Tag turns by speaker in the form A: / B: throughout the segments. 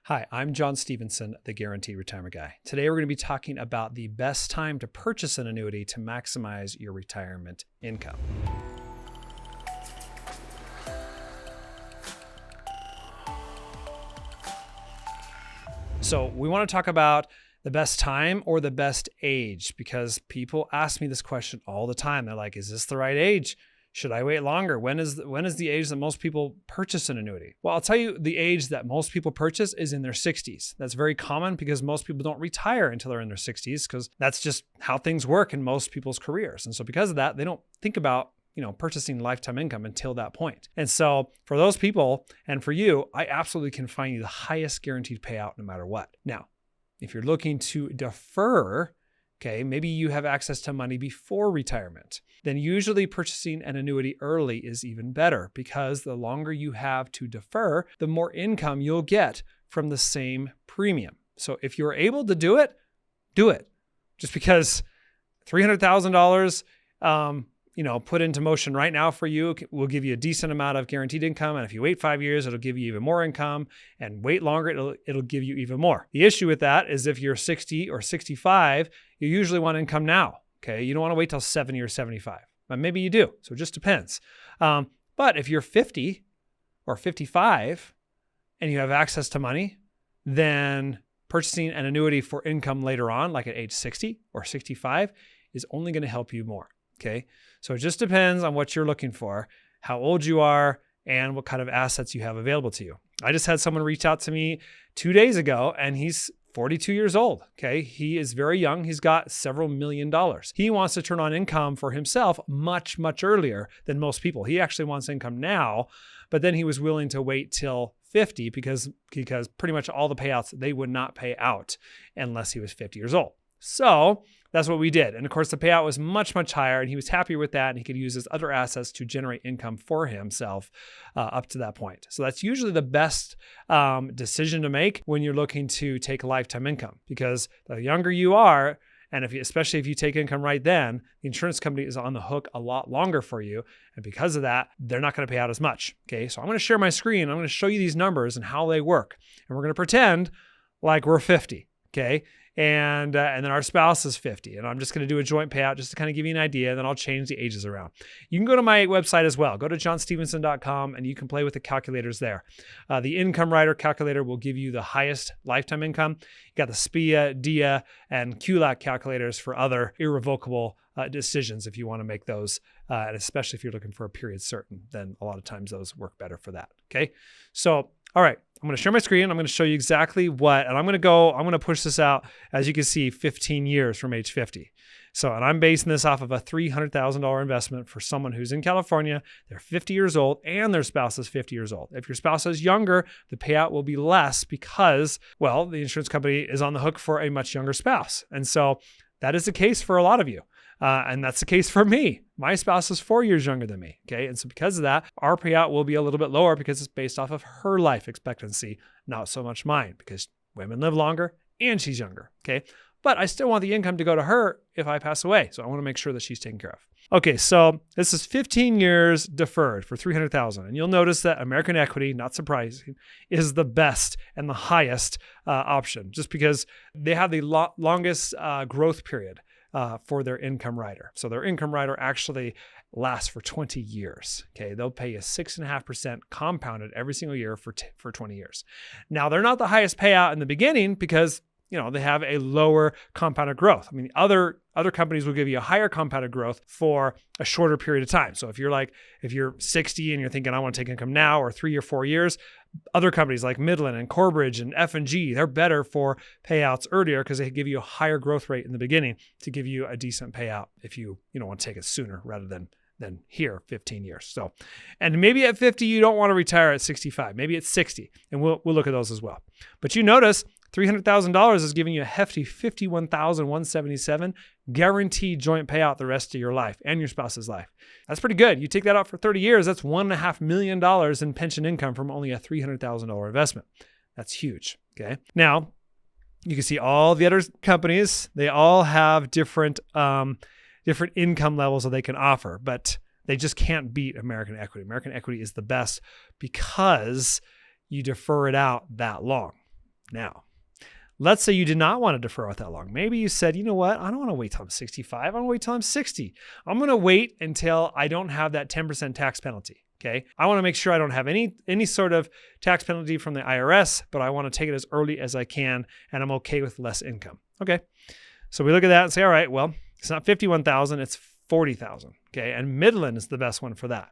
A: Hi, I'm John Stevenson, the Guaranteed Retirement Guy. Today we're going to be talking about the best time to purchase an annuity to maximize your retirement income. So we want to talk about the best time or the best age, because people ask me this question all the time. They're like, is this the right age? Should I wait longer? When is the age that most people purchase an annuity? Well, I'll tell you, the age that most people purchase is in their 60s. That's very common because most people don't retire until they're in their 60s, because that's just how things work in most people's careers. And so because of that, they don't think about purchasing lifetime income until that point. And so for those people and for you, I absolutely can find you the highest guaranteed payout no matter what. Now, if you're looking to defer, okay, maybe you have access to money before retirement, then usually purchasing an annuity early is even better, because the longer you have to defer, the more income you'll get from the same premium. So if you're able to do it, do it. Just because $300,000, put into motion right now for you will give you a decent amount of guaranteed income. And if you wait 5 years, it'll give you even more income, and wait longer, it'll give you even more. The issue with that is if you're 60 or 65, you usually want income now. Okay. You don't want to wait till 70 or 75, but maybe you do. So it just depends. But if you're 50 or 55 and you have access to money, then purchasing an annuity for income later on, like at age 60 or 65, is only going to help you more. Okay. So it just depends on what you're looking for, how old you are, and what kind of assets you have available to you. I just had someone reach out to me 2 days ago, and he's 42 years old. Okay. He is very young. He's got several $1 million. He wants to turn on income for himself much, much earlier than most people. He actually wants income now, but then he was willing to wait till 50 because pretty much all the payouts, they would not pay out unless he was 50 years old. So that's what we did. And of course, the payout was much, much higher, and he was happier with that. And he could use his other assets to generate income for himself up to that point. So that's usually the best decision to make when you're looking to take lifetime income, because the younger you are, and especially if you take income right then, the insurance company is on the hook a lot longer for you. And because of that, they're not going to pay out as much. Okay. So I'm going to share my screen. I'm going to show you these numbers and how they work. And we're going to pretend like we're 50. Okay. And then our spouse is 50. And I'm just going to do a joint payout just to kind of give you an idea. And then I'll change the ages around. You can go to my website as well. Go to johnstevenson.com and you can play with the calculators there. The income rider calculator will give you the highest lifetime income. You got the SPIA, DIA, and QLAC calculators for other irrevocable decisions if you want to make those, and especially if you're looking for a period certain, then a lot of times those work better for that. Okay. So, all right, I'm going to share my screen. I'm going to show you exactly what, and I'm going to push this out, as you can see, 15 years from age 50. So, and I'm basing this off of a $300,000 investment for someone who's in California. They're 50 years old and their spouse is 50 years old. If your spouse is younger, the payout will be less because, well, the insurance company is on the hook for a much younger spouse. And so that is the case for a lot of you. And that's the case for me. My spouse is 4 years younger than me. Okay. And so because of that, our payout will be a little bit lower because it's based off of her life expectancy, not so much mine, because women live longer and she's younger. Okay. But I still want the income to go to her if I pass away. So I want to make sure that she's taken care of. Okay. So this is 15 years deferred for $300,000. And you'll notice that American Equity, not surprising, is the best and the highest option, just because they have the longest growth period for their income rider. So their income rider actually lasts for 20 years. Okay. They'll pay you 6.5% compounded every single year for 20 years. Now, they're not the highest payout in the beginning because, they have a lower compounded growth. I mean, other companies will give you a higher compounded growth for a shorter period of time. So if you're 60 and you're thinking, I want to take income now, or 3 or 4 years, other companies like Midland and Corbridge and F&G, they're better for payouts earlier because they give you a higher growth rate in the beginning to give you a decent payout if you want to take it sooner rather than here 15 years. So, and maybe at 50, you don't want to retire at 65. Maybe it's 60, and we'll look at those as well. But you notice $300,000 is giving you a hefty $51,177 guaranteed joint payout the rest of your life and your spouse's life. That's pretty good. You take that out for 30 years, that's $1.5 million in pension income from only a $300,000 investment. That's huge. Okay. Now, you can see all the other companies, they all have different income levels that they can offer, but they just can't beat American Equity. American Equity is the best because you defer it out that long. Now, let's say you did not want to defer out that long. Maybe you said, you know what? I don't want to wait till I'm 65. I want to wait till I'm 60. I'm going to wait until I don't have that 10% tax penalty. Okay. I want to make sure I don't have any sort of tax penalty from the IRS, but I want to take it as early as I can, and I'm okay with less income. Okay. So we look at that and say, all right, well, it's not 51,000, it's 40,000. Okay. And Midland is the best one for that.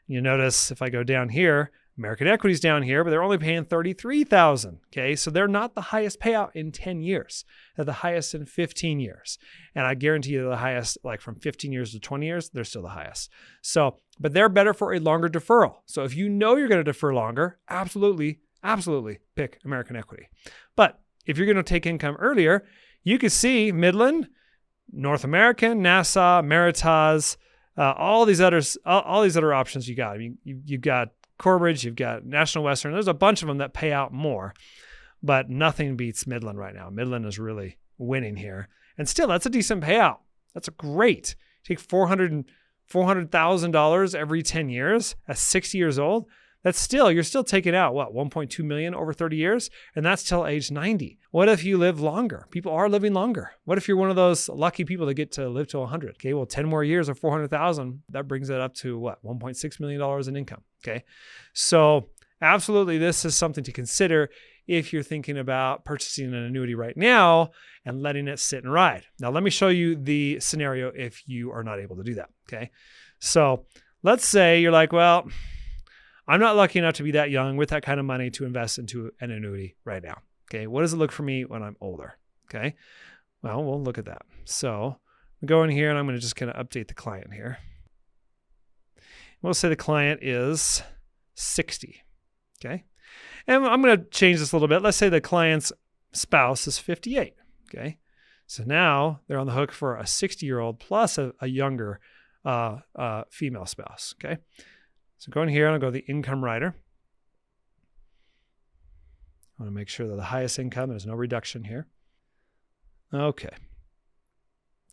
A: You notice if I go down here, American Equity's down here, but they're only paying 33,000. Okay. So they're not the highest payout in 10 years. They're the highest in 15 years. And I guarantee you they're the highest, like from 15 years to 20 years, they're still the highest. So, but they're better for a longer deferral. So if you know you're going to defer longer, absolutely pick American Equity. But if you're going to take income earlier, you could see Midland, North American, Nassau, Meritage, all these other options you got. I mean, you've got Corbridge, you've got National Western. There's a bunch of them that pay out more, but nothing beats Midland right now. Midland is really winning here. And still, that's a decent payout. That's a great. Take $400,000 every 10 years at 60 years old. That's still, you're still taking out what, 1.2 million over 30 years? And that's till age 90. What if you live longer? People are living longer. What if you're one of those lucky people that get to live to 100? Okay, well, 10 more years of 400,000, that brings it up to what, $1.6 million in income. Okay, so absolutely, this is something to consider if you're thinking about purchasing an annuity right now and letting it sit and ride. Now, let me show you the scenario if you are not able to do that. Okay, so let's say you're like, well, I'm not lucky enough to be that young with that kind of money to invest into an annuity right now. Okay, what does it look for me when I'm older? Okay, well, we'll look at that. So we go in here and I'm going to just kind of update the client here. We'll say the client is 60. Okay, and I'm going to change this a little bit. Let's say the client's spouse is 58. Okay, so now they're on the hook for a 60-year-old plus a younger female spouse. Okay. So go in here and I'll go to the income rider. I want to make sure that the highest income, there's no reduction here. Okay.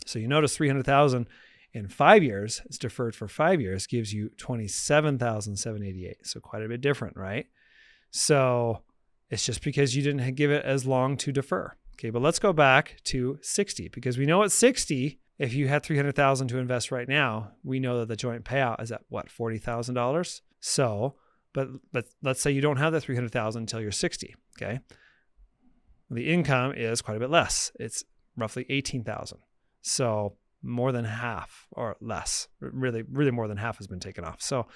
A: So you notice 300,000 in 5 years, it's deferred for 5 years, gives you 27,788. So quite a bit different, right? So it's just because you didn't give it as long to defer. Okay, but let's go back to 60 because we know at 60, if you had 300,000 to invest right now, we know that the joint payout is at what, $40,000. So, but let's say you don't have that 300,000 until you're 60. Okay, the income is quite a bit less. It's roughly 18,000. So more than half or less. Really more than half has been taken off. So,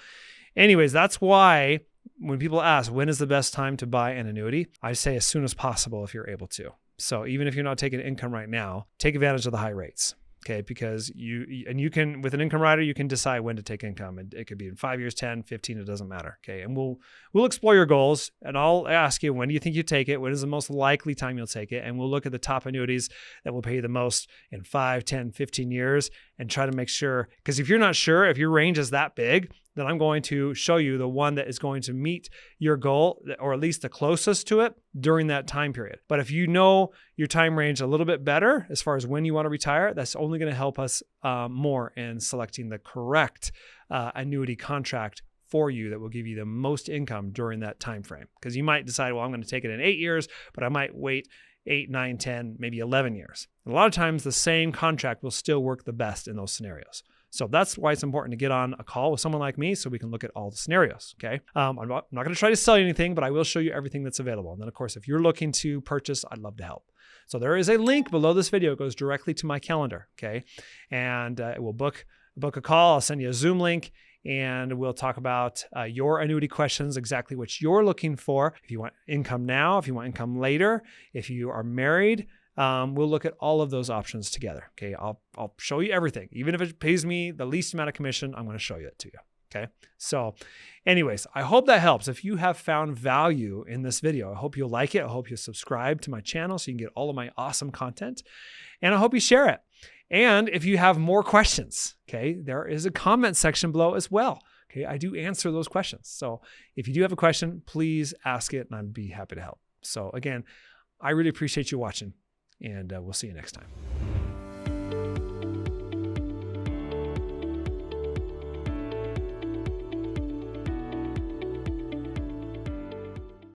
A: anyways, that's why when people ask when is the best time to buy an annuity, I say as soon as possible if you're able to. So even if you're not taking income right now, take advantage of the high rates. Okay, because you can, with an income rider, you can decide when to take income. It could be in 5 years, 10, 15, it doesn't matter. Okay, and we'll explore your goals and I'll ask you, when do you think you take it? When is the most likely time you'll take it? And we'll look at the top annuities that will pay you the most in 5, 10, 15 years and try to make sure, because if you're not sure, if your range is that big, then I'm going to show you the one that is going to meet your goal, or at least the closest to it during that time period. But if you know your time range a little bit better as far as when you want to retire, that's only going to help us more in selecting the correct annuity contract for you that will give you the most income during that time frame. Because you might decide, well, I'm going to take it in 8 years, but I might wait 8, 9, 10, maybe 11 years. And a lot of times the same contract will still work the best in those scenarios. So that's why it's important to get on a call with someone like me so we can look at all the scenarios, okay? I'm not going to try to sell you anything, but I will show you everything that's available. And then, of course, if you're looking to purchase, I'd love to help. So there is a link below this video. It goes directly to my calendar, okay? And it will book a call. I'll send you a Zoom link, and we'll talk about your annuity questions, exactly what you're looking for. If you want income now, if you want income later, if you are married, we'll look at all of those options together. Okay, I'll show you everything. Even if it pays me the least amount of commission, I'm going to show you it to you. Okay, so anyways, I hope that helps. If you have found value in this video, I hope you'll like it. I hope you subscribe to my channel so you can get all of my awesome content. And I hope you share it. And if you have more questions, okay, there is a comment section below as well. Okay, I do answer those questions. So if you do have a question, please ask it and I'd be happy to help. So again, I really appreciate you watching, and we'll see you next time.